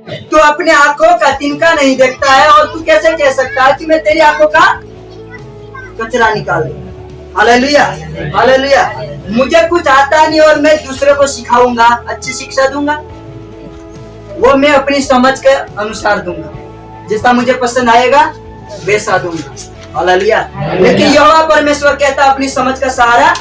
तू अपने आंखों का तिनका नहीं देखता है और तू कैसे कह सकता है कि मैं तेरी आंखों का कचरा निकाल दूं। Hallelujah, hallelujah. मुझे कुछ आता नहीं और मैं दूसरे को सिखाऊंगा, अच्छी शिक्षा दूंगा, वो मैं अपनी समझ के अनुसार दूंगा, जैसा मुझे पसंद आएगा वैसा दूंगा। हालेलुया। लेकिन यहोवा परमेश्वर कहता अपनी समझ का सहारा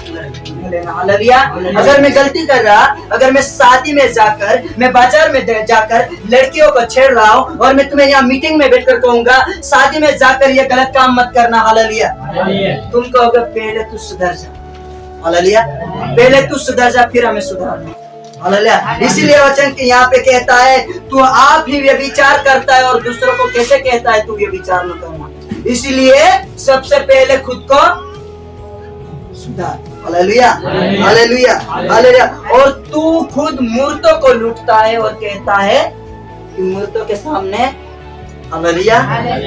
लेना। हालेलुया। अगर मैं गलती कर रहा, अगर मैं शादी में जाकर, मैं बाजार में जाकर लड़कियों को छेड़ रहा हूँ और मैं तुम्हें यहाँ मीटिंग में बैठकर कहूंगा शादी में जाकर ये गलत काम मत करना। हालेलुया। तुम कहोगे पहले तू सुधर जा। हालेलुया। पहले तू सुधर जा फिर हमें सुधारना। हालेलुया। इसीलिए वचन के यहाँ पे कहता है तू आप ही व्यभिचार करता है और दूसरों को कैसे कहता है तू व्यभिचार न करना। इसीलिए सबसे पहले खुद को सुधार। Hallelujah, hallelujah, hallelujah. और तू खुद मूर्तों को लूटता है और कहता है कि मूर्तों के सामने हालेलुया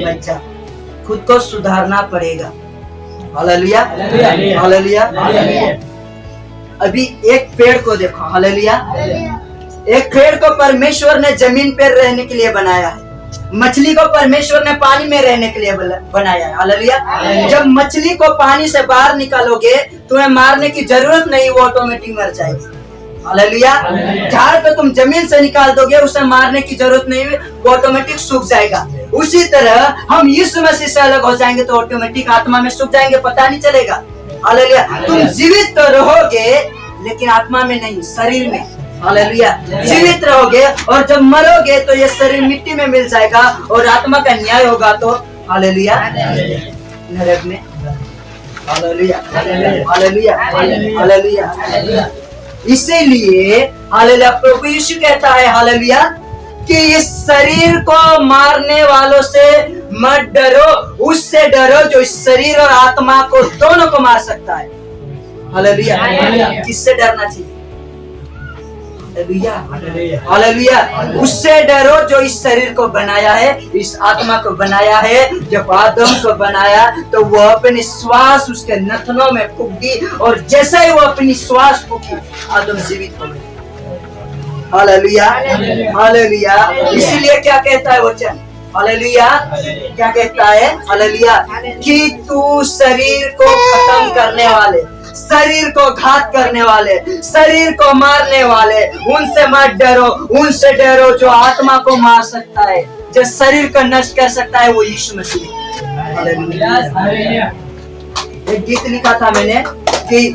मत जा। खुद को सुधारना पड़ेगा। Hallelujah, hallelujah. अभी एक पेड़ को देखो। हालेलुया। एक पेड़ को परमेश्वर ने जमीन पर रहने के लिए बनाया है, मछली को परमेश्वर ने पानी में रहने के लिए बनाया है। हालेलुया। जब मछली को पानी से बाहर निकालोगे तुम्हें मारने की जरूरत नहीं, वो ऑटोमेटिक मर जाएगी। हालेलुया। झाड़ पे तुम जमीन से निकाल दोगे उसे मारने की जरूरत नहीं, वो ऑटोमेटिक सूख जाएगा। उसी तरह हम यीशु मसीह से अलग हो जाएंगे तो ऑटोमेटिक आत्मा में सूख जाएंगे, पता नहीं चलेगा। हालेलुया। तुम जीवित तो रहोगे लेकिन आत्मा में नहीं, शरीर में। हालेलुया। जीवित रहोगे और जब मरोगे तो ये शरीर मिट्टी में मिल जाएगा और आत्मा का न्याय होगा तो हालेलुया नरक में। Hallelujah, hallelujah, hallelujah. इसीलिए हालेलुया प्रभु यीशु कहता है हालेलुया कि इस शरीर को मारने वालों से मत डरो, उससे डरो जो इस शरीर और आत्मा को दोनों को मार सकता है। हालेलुया। किससे डरना चाहिए? हालेलुया। उससे डरो जो इस शरीर को बनाया है, इस आत्मा को बनाया है। जब आदम को बनाया तो वो अपनी श्वास उसके नथनों में फूंक दी और जैसे ही वो अपनी श्वास फूंकी आदम जीवित हो गया। Hallelujah, hallelujah. इसीलिए क्या कहता है वचन? हालेलुया। क्या कहता है? हालेलुया कि तू शरीर को खत्म करने वाले, शरीर को घात करने वाले, शरीर को मारने वाले उनसे मत डरो, उनसे डरो जो आत्मा को मार सकता है, जो शरीर को नष्ट कर सकता है, वो यीशु मसीह। हालेलुया। एक गीत लिखा था मैंने कि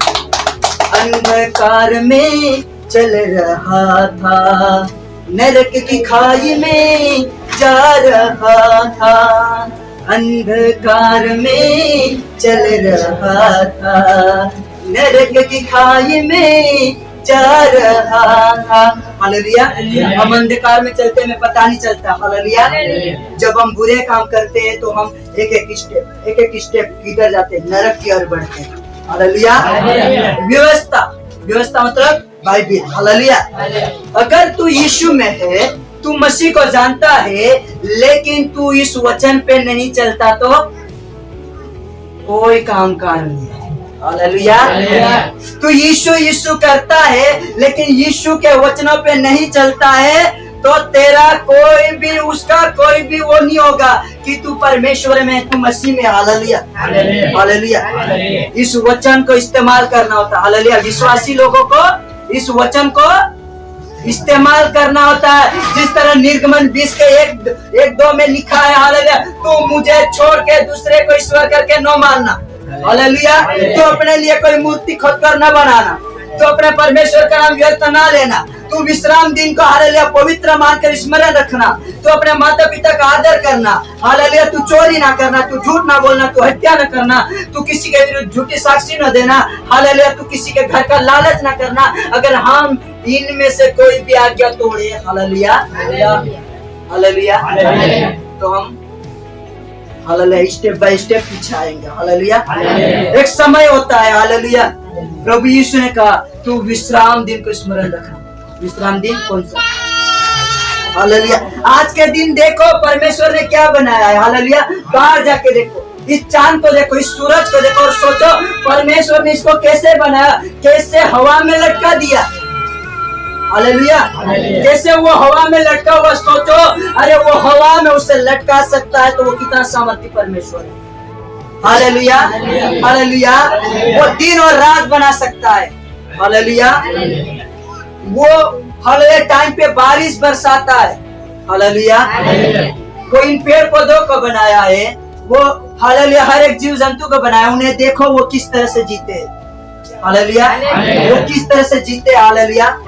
अंधकार में चल रहा था, नरक की खाई में जा रहा था, अंधकार में चल रहा था, नरक की खाई में जा रहा था। हालेलुया। हम अंधकार में चलते में पता नहीं चलता। हालेलुया। जब हम बुरे काम करते हैं तो हम एक एक स्टेप किधर जाते हैं? नरक की ओर बढ़ते हैं। हालेलुया। व्यवस्था, व्यवस्था मतलब बाइबिल। हालेलुया। अगर तू यीशु में है, तू मसीह को जानता है लेकिन तू इस वचन पे नहीं चलता तो कोई काम कार नहीं है। हालेलुया। तू यीशु यीशु करता है लेकिन यीशु के वचनों पे नहीं चलता है तो तेरा कोई भी, उसका कोई भी वो नहीं होगा कि तू परमेश्वर में, तू मसीह में। Hallelujah, hallelujah. इस वचन को इस्तेमाल करना होता है। हालेलुया। विश्वासी लोगों को इस वचन को इस्तेमाल करना होता है। जिस तरह निर्गमन 20 के 1-2 में लिखा है हालेलुया, तू मुझे छोड़ के दूसरे को ईश्वर करके न मानना। हालेलुया। तो अपने लिए कोई मूर्ति खोद कर न बनाना, तो अपने परमेश्वर का नाम व्यर्थ ना लेना, तू विश्राम दिन को हालेलुया पवित्र मानकर स्मरण रखना, तो अपने माता पिता का आदर करना। हालेलुया। तू चोरी ना करना, तू झूठ ना बोलना, तू हत्या ना करना, तू किसी के विरुद्ध झूठी साक्षी न देना। हालेलुया। तू किसी के घर का लालच ना करना। अगर हम इनमें से कोई भी आज्ञा तोड़े, हालेलुया, हालेलुया, तो हम हालेलुया स्टेप बाय स्टेप पीछे आएंगे। हालेलुया। एक समय होता है हालेलुया, प्रभु यीशु ने कहा तू विश्राम दिन को स्मरण रखना। विश्राम दिन कौन सा? हालेलुया। आज के दिन देखो परमेश्वर ने क्या बनाया है। हालेलुया। बाहर जाके देखो, इस चांद को देखो, इस सूरज को देखो और सोचो परमेश्वर ने इसको कैसे बनाया, कैसे हवा में लटका दिया। हालेलुया। कैसे वो हवा में लटका हुआ, सोचो हवा में उसे लटका सकता है, तो वो कितना सामर्थ्य परमेश्वर है। Hallelujah, hallelujah. वो दिन और रात बना सकता है। हालेलुया। वो हालेलुया टाइम पे बारिश बरसाता है। हालेलुया। वो इन पेड़ पौधों को बनाया है, वो हालेलुया हर एक जीव जंतु को बनाया। उन्हें देखो वो किस तरह से जीते। हालेलुया। वो किस तरह से जीते। हालेलुया।